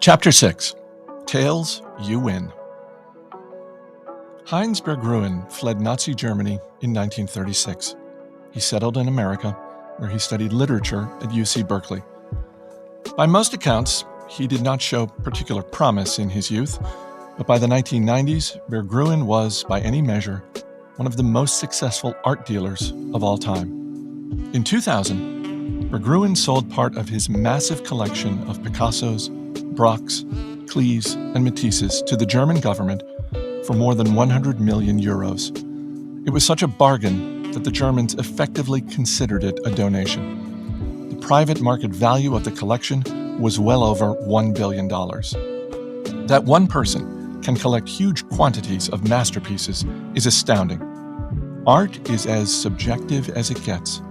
Chapter 6. Tails, You Win. Heinz Berggruen fled Nazi Germany in 1936. He settled in America, where he studied literature at UC Berkeley. By most accounts, he did not show particular promise in his youth, but by the 1990s, Berggruen was, by any measure, one of the most successful art dealers of all time. In 2000, Berggruen sold part of his massive collection of Picassos, Braques, Klees, and Matisses to the German government for more than 100 million euros. It was such a bargain that the Germans effectively considered it a donation. The private market value of the collection was well over $1 billion. That one person can collect huge quantities of masterpieces is astounding. Art is as subjective as it gets.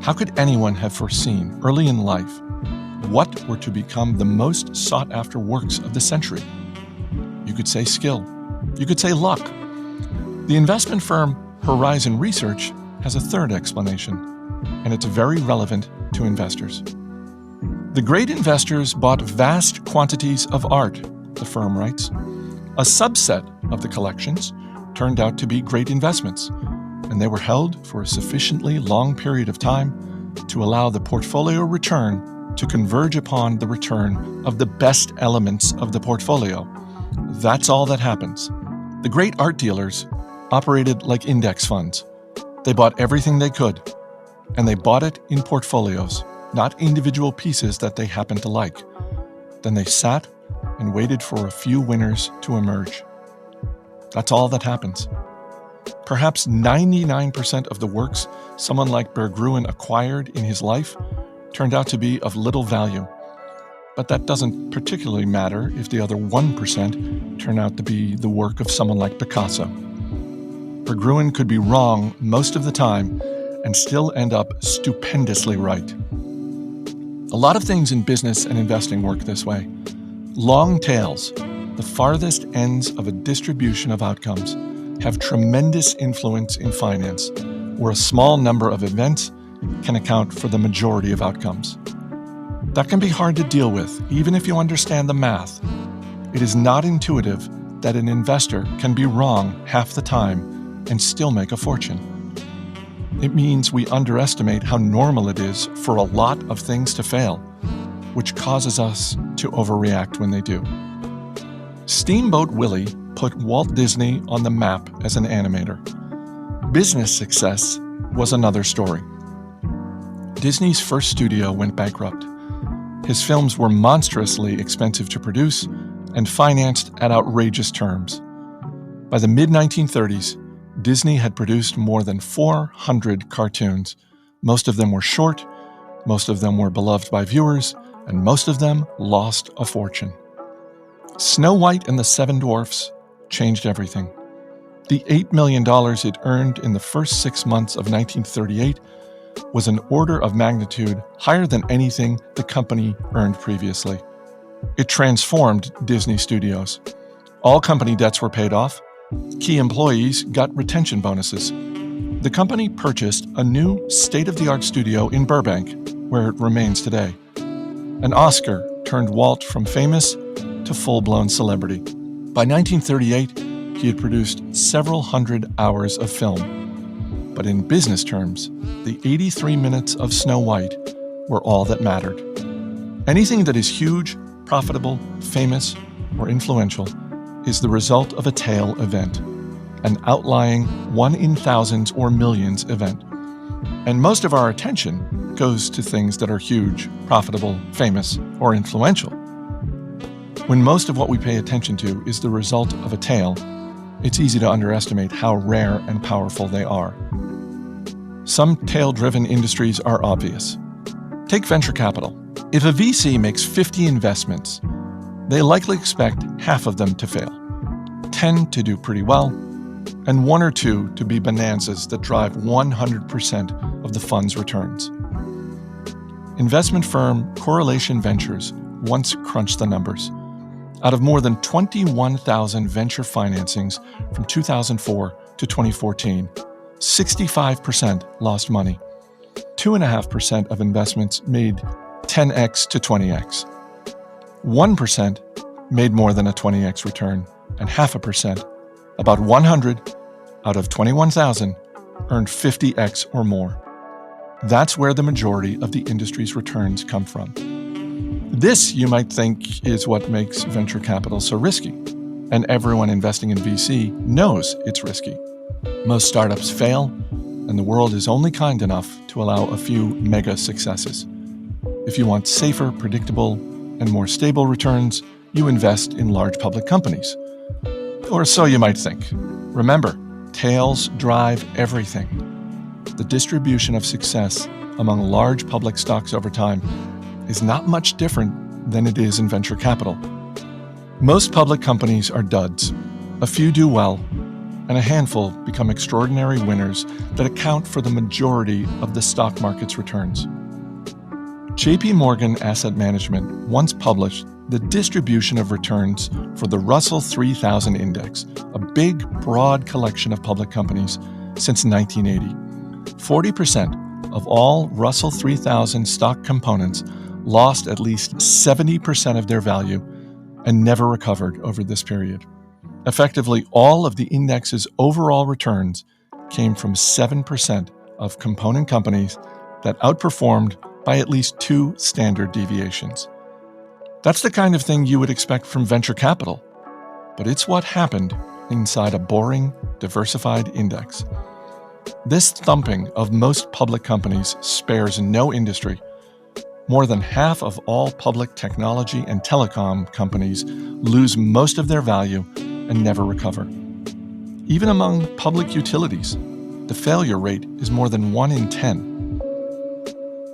How could anyone have foreseen early in life what were to become the most sought-after works of the century? You could say skill. You could say luck. The investment firm Horizon Research has a third explanation, and it's very relevant to investors. The great investors bought vast quantities of art, the firm writes. A subset of the collections turned out to be great investments, and they were held for a sufficiently long period of time to allow the portfolio return to converge upon the return of the best elements of the portfolio. That's all that happens. The great art dealers operated like index funds. They bought everything they could, and they bought it in portfolios, not individual pieces that they happened to like. Then they sat and waited for a few winners to emerge. That's all that happens. Perhaps 99% of the works someone like Berggruen acquired in his life turned out to be of little value. But that doesn't particularly matter if the other 1% turn out to be the work of someone like Picasso. Berggruen could be wrong most of the time and still end up stupendously right. A lot of things in business and investing work this way. Long tails, the farthest ends of a distribution of outcomes, have tremendous influence in finance, where a small number of events can account for the majority of outcomes. That can be hard to deal with, even if you understand the math. It is not intuitive that an investor can be wrong half the time and still make a fortune. It means we underestimate how normal it is for a lot of things to fail, which causes us to overreact when they do. Steamboat Willie put Walt Disney on the map as an animator. Business success was another story. Disney's first studio went bankrupt. His films were monstrously expensive to produce and financed at outrageous terms. By the mid-1930s, Disney had produced more than 400 cartoons. Most of them were short, most of them were beloved by viewers, and most of them lost a fortune. Snow White and the Seven Dwarfs changed everything. The $8 million it earned in the first 6 months of 1938 was an order of magnitude higher than anything the company earned previously. It transformed Disney Studios. All company debts were paid off. Key employees got retention bonuses. The company purchased a new state-of-the-art studio in Burbank, where it remains today. An Oscar turned Walt from famous to full-blown celebrity. By 1938, he had produced several hundred hours of film. But in business terms, the 83 minutes of Snow White were all that mattered. Anything that is huge, profitable, famous, or influential is the result of a tail event, an outlying one in thousands or millions event. And most of our attention goes to things that are huge, profitable, famous, or influential. When most of what we pay attention to is the result of a tail, it's easy to underestimate how rare and powerful they are. Some tail-driven industries are obvious. Take venture capital. If a VC makes 50 investments, they likely expect half of them to fail, 10 to do pretty well, and 1 or 2 to be bonanzas that drive 100% of the fund's returns. Investment firm Correlation Ventures once crunched the numbers. Out of more than 21,000 venture financings from 2004 to 2014, 65% lost money. 2.5% of investments made 10x to 20x. 1% made more than a 20x return, and 0.5%, about 100 out of 21,000, earned 50x or more. That's where the majority of the industry's returns come from. This, you might think, is what makes venture capital so risky, and everyone investing in VC knows it's risky. Most startups fail, and the world is only kind enough to allow a few mega successes. If you want safer, predictable, and more stable returns, you invest in large public companies. Or so you might think. Remember, tails drive everything. The distribution of success among large public stocks over time is not much different than it is in venture capital. Most public companies are duds. A few do well, and a handful become extraordinary winners that account for the majority of the stock market's returns. J.P. Morgan Asset Management once published the distribution of returns for the Russell 3000 Index, a big, broad collection of public companies, since 1980. 40% of all Russell 3000 stock components lost at least 70% of their value and never recovered over this period. Effectively, all of the index's overall returns came from 7% of component companies that outperformed by at least 2 standard deviations. That's the kind of thing you would expect from venture capital, but it's what happened inside a boring, diversified index. This thumping of most public companies spares no industry. More than half of all public technology and telecom companies lose most of their value and never recover. Even among public utilities, the failure rate is more than 1 in 10.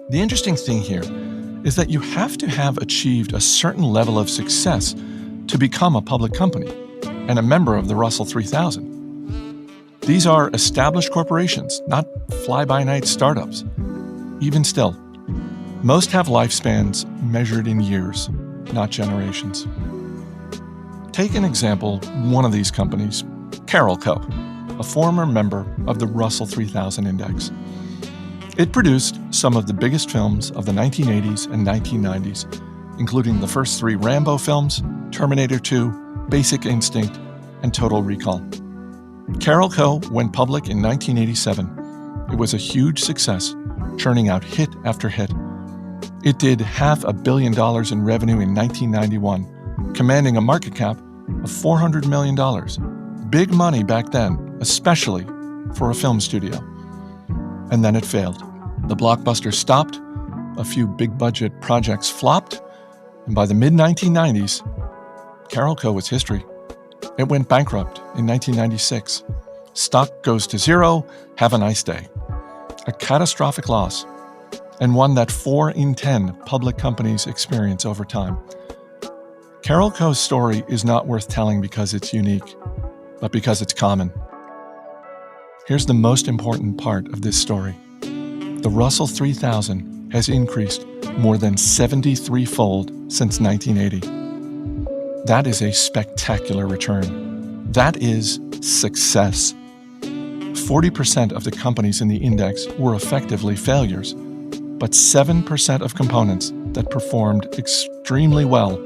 The interesting thing here is that you have to have achieved a certain level of success to become a public company and a member of the Russell 3000. These are established corporations, not fly-by-night startups. Even still, most have lifespans measured in years, not generations. Take an example, one of these companies, Carol Co., a former member of the Russell 3000 Index. It produced some of the biggest films of the 1980s and 1990s, including the first 3 Rambo films, Terminator 2, Basic Instinct, and Total Recall. Carol Co. went public in 1987. It was a huge success, churning out hit after hit. It did $500 million in revenue in 1991, commanding a market cap of $400 million. Big money back then, especially for a film studio. And then it failed. The blockbuster stopped, a few big-budget projects flopped, and by the mid-1990s, Carol Co. was history. It went bankrupt in 1996. Stock goes to zero, have a nice day. A catastrophic loss, and one that 4 in 10 public companies experience over time. Carol Co.'s story is not worth telling because it's unique, but because it's common. Here's the most important part of this story. The Russell 3000 has increased more than 73-fold since 1980. That is a spectacular return. That is success. 40% of the companies in the index were effectively failures, but 7% of components that performed extremely well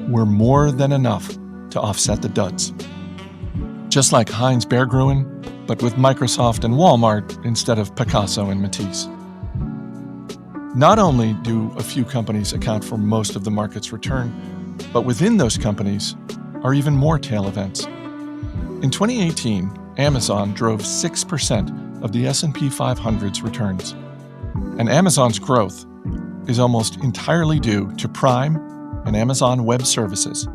were more than enough to offset the duds. Just like Heinz Bear Gruen, but with Microsoft and Walmart instead of Picasso and Matisse. Not only do a few companies account for most of the market's return, but within those companies are even more tail events. In 2018, Amazon drove 6% of the S&P 500's returns. And Amazon's growth is almost entirely due to Prime and Amazon Web Services,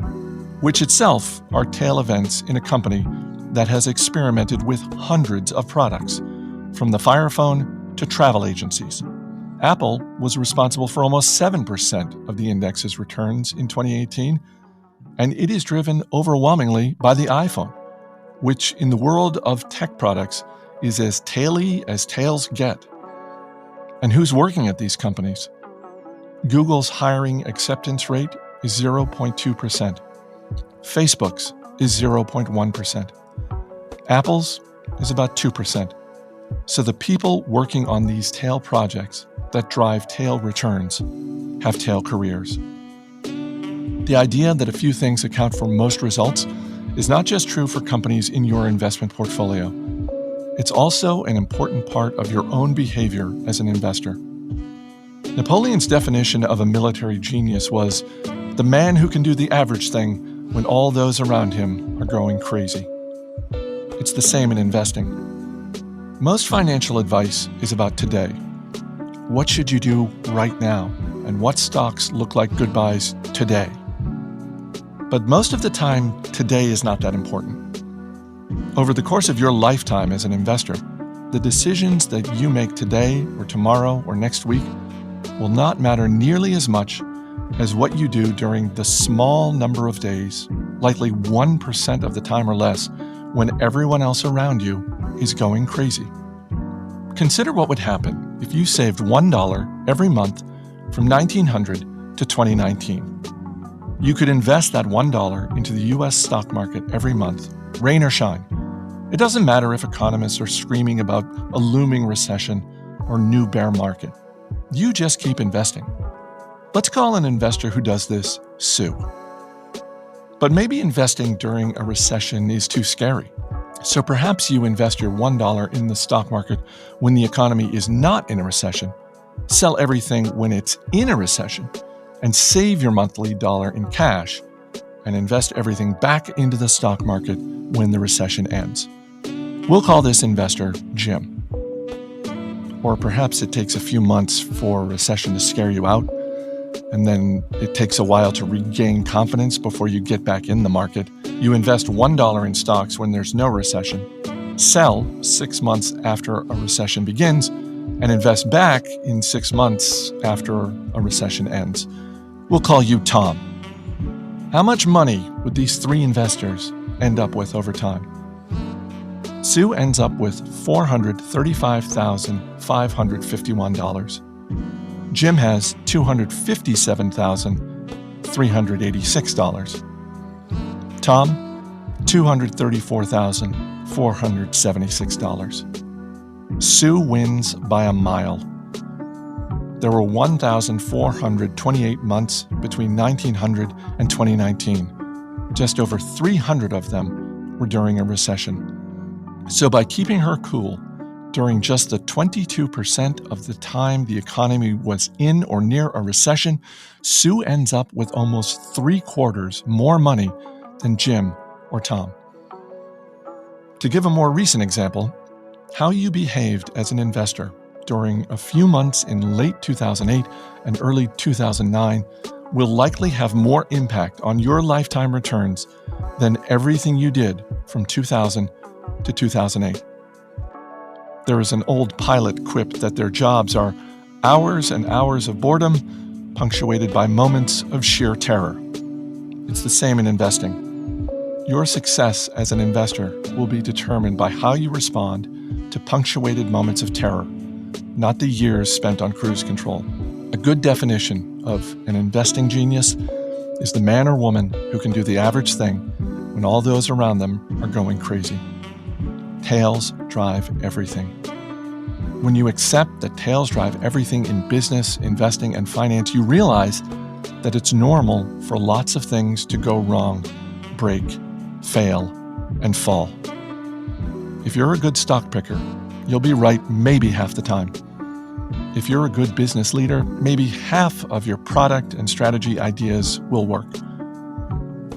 which itself are tail events in a company that has experimented with hundreds of products, from the Fire Phone to travel agencies. Apple was responsible for almost 7% of the index's returns in 2018, and it is driven overwhelmingly by the iPhone, which in the world of tech products is as taily as tails get. And who's working at these companies? Google's hiring acceptance rate is 0.2%. Facebook's is 0.1%. Apple's is about 2%. So the people working on these tail projects that drive tail returns have tail careers. The idea that a few things account for most results is not just true for companies in your investment portfolio. It's also an important part of your own behavior as an investor. Napoleon's definition of a military genius was the man who can do the average thing when all those around him are going crazy. It's the same in investing. Most financial advice is about today. What should you do right now? And what stocks look like goodbyes today? But most of the time, today is not that important. Over the course of your lifetime as an investor, the decisions that you make today or tomorrow or next week will not matter nearly as much as what you do during the small number of days, likely 1% of the time or less, when everyone else around you is going crazy. Consider what would happen if you saved $1 every month from 1900 to 2019. You could invest that $1 into the US stock market every month, rain or shine. It doesn't matter if economists are screaming about a looming recession or new bear market. You just keep investing. Let's call an investor who does this Sue. But maybe investing during a recession is too scary. So perhaps you invest your $1 in the stock market when the economy is not in a recession, sell everything when it's in a recession, and save your monthly dollar in cash and invest everything back into the stock market when the recession ends. We'll call this investor Jim. Or perhaps it takes a few months for a recession to scare you out, and then it takes a while to regain confidence before you get back in the market. You invest $1 in stocks when there's no recession, sell 6 months after a recession begins, and invest back in 6 months after a recession ends. We'll call you Tom. How much money would these three investors end up with over time? Sue ends up with $435,551. Jim has $257,386. Tom, $234,476. Sue wins by a mile. There were 1,428 months between 1900 and 2019. Just over 300 of them were during a recession. So by keeping her cool during just the 22% of the time the economy was in or near a recession, Sue ends up with almost 3/4 more money than Jim or Tom. To give a more recent example, how you behaved as an investor during a few months in late 2008 and early 2009 will likely have more impact on your lifetime returns than everything you did from 2000 to 2008. There is an old pilot quip that their jobs are hours and hours of boredom, punctuated by moments of sheer terror. It's the same in investing. Your success as an investor will be determined by how you respond to punctuated moments of terror, not the years spent on cruise control. A good definition of an investing genius is the man or woman who can do the average thing when all those around them are going crazy. Tails drive everything. When you accept that tails drive everything in business, investing, and finance, you realize that it's normal for lots of things to go wrong, break, fail, and fall. If you're a good stock picker, you'll be right maybe half the time. If you're a good business leader, maybe half of your product and strategy ideas will work.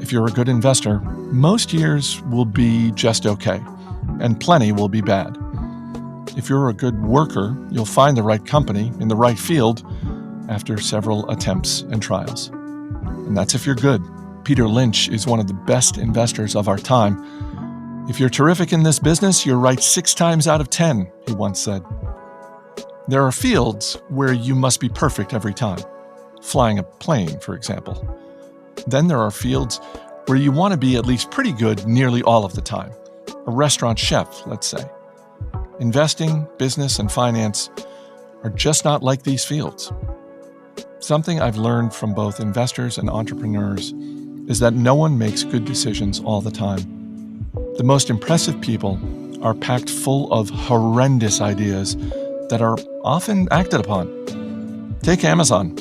If you're a good investor, most years will be just okay, and plenty will be bad. If you're a good worker, you'll find the right company in the right field after several attempts and trials. And that's if you're good. Peter Lynch is one of the best investors of our time. If you're terrific in this business, you're right 6 times out of 10, he once said. There are fields where you must be perfect every time. Flying a plane, for example. Then there are fields where you want to be at least pretty good nearly all of the time. A restaurant chef, let's say. Investing, business, and finance are just not like these fields. Something I've learned from both investors and entrepreneurs is that no one makes good decisions all the time. The most impressive people are packed full of horrendous ideas that are often acted upon. Take Amazon.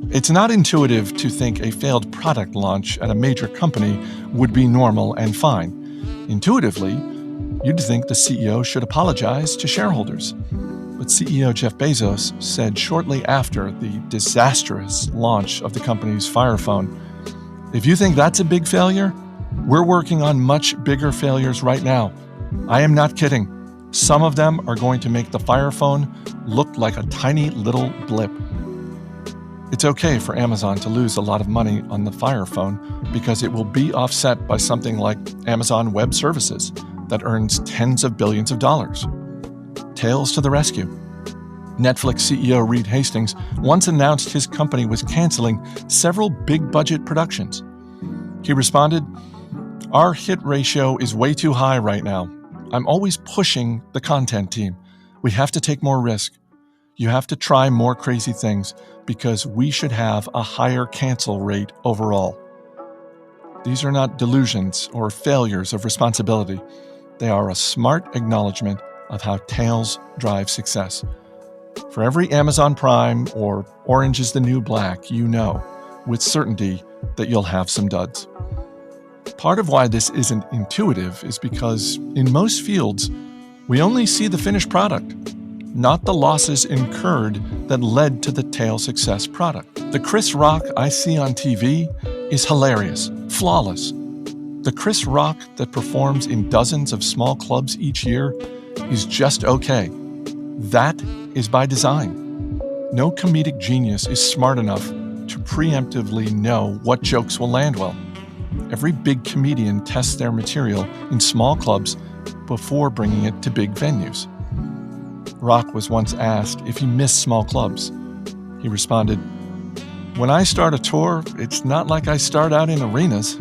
It's not intuitive to think a failed product launch at a major company would be normal and fine. Intuitively, you'd think the CEO should apologize to shareholders. But CEO Jeff Bezos said shortly after the disastrous launch of the company's Fire Phone, "If you think that's a big failure, we're working on much bigger failures right now. I am not kidding. Some of them are going to make the Fire Phone look like a tiny little blip." It's okay for Amazon to lose a lot of money on the Fire Phone because it will be offset by something like Amazon Web Services that earns tens of billions of dollars. Tales to the rescue. Netflix CEO Reed Hastings once announced his company was canceling several big-budget productions. He responded, "Our hit ratio is way too high right now. I'm always pushing the content team. We have to take more risk. You have to try more crazy things because we should have a higher cancel rate overall." These are not delusions or failures of responsibility. They are a smart acknowledgement of how tails drive success. For every Amazon Prime or Orange is the New Black, you know with certainty that you'll have some duds. Part of why this isn't intuitive is because in most fields, we only see the finished product, not the losses incurred that led to the tail success product. The Chris Rock I see on TV is hilarious, flawless. The Chris Rock that performs in dozens of small clubs each year is just okay. That is by design. No comedic genius is smart enough to preemptively know what jokes will land well. Every big comedian tests their material in small clubs before bringing it to big venues. Rock was once asked if he missed small clubs. He responded, "When I start a tour, it's not like I start out in arenas.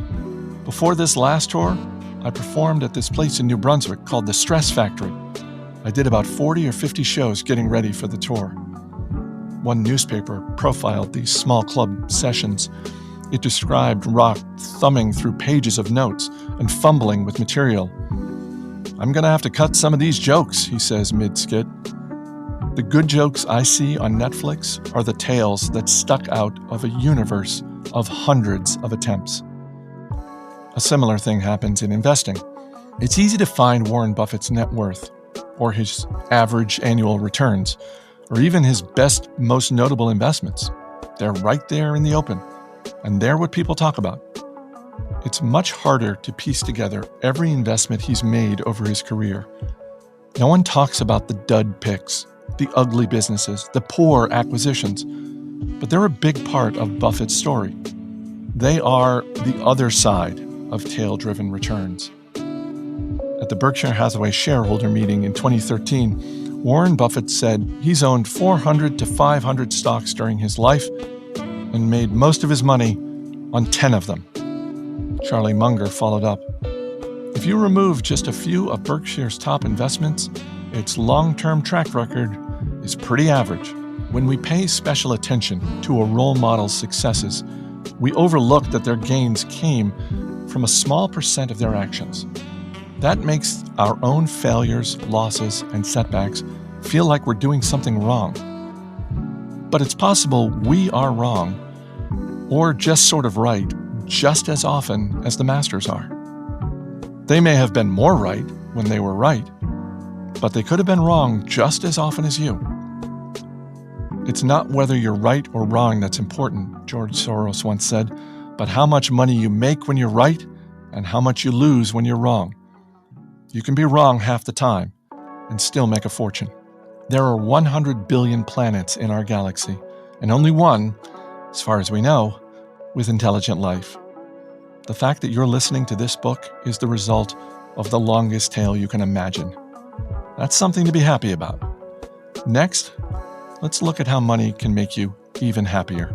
Before this last tour, I performed at this place in New Brunswick called the Stress Factory. I did about 40 or 50 shows getting ready for the tour." One newspaper profiled these small club sessions. It described Rock thumbing through pages of notes and fumbling with material. "I'm going to have to cut some of these jokes," he says mid-skit. The good jokes I see on Netflix are the tales that stuck out of a universe of hundreds of attempts. A similar thing happens in investing. It's easy to find Warren Buffett's net worth, or his average annual returns, or even his best, most notable investments. They're right there in the open, and they're what people talk about. It's much harder to piece together every investment he's made over his career. No one talks about the dud picks, the ugly businesses, the poor acquisitions, but they're a big part of Buffett's story. They are the other side of tail-driven returns. At the Berkshire Hathaway shareholder meeting in 2013, Warren Buffett said he's owned 400 to 500 stocks during his life and made most of his money on 10 of them. Charlie Munger followed up. If you remove just a few of Berkshire's top investments, its long-term track record is pretty average. When we pay special attention to a role model's successes, we overlook that their gains came from a small percent of their actions. That makes our own failures, losses, and setbacks feel like we're doing something wrong. But it's possible we are wrong, or just sort of right, just as often as the masters are. They may have been more right when they were right, but they could have been wrong just as often as you. It's not whether you're right or wrong that's important, George Soros once said, but how much money you make when you're right and how much you lose when you're wrong. You can be wrong half the time and still make a fortune. There are 100 billion planets in our galaxy, and only one, as far as we know, with intelligent life. The fact that you're listening to this book is the result of the longest tale you can imagine. That's something to be happy about. Next, let's look at how money can make you even happier.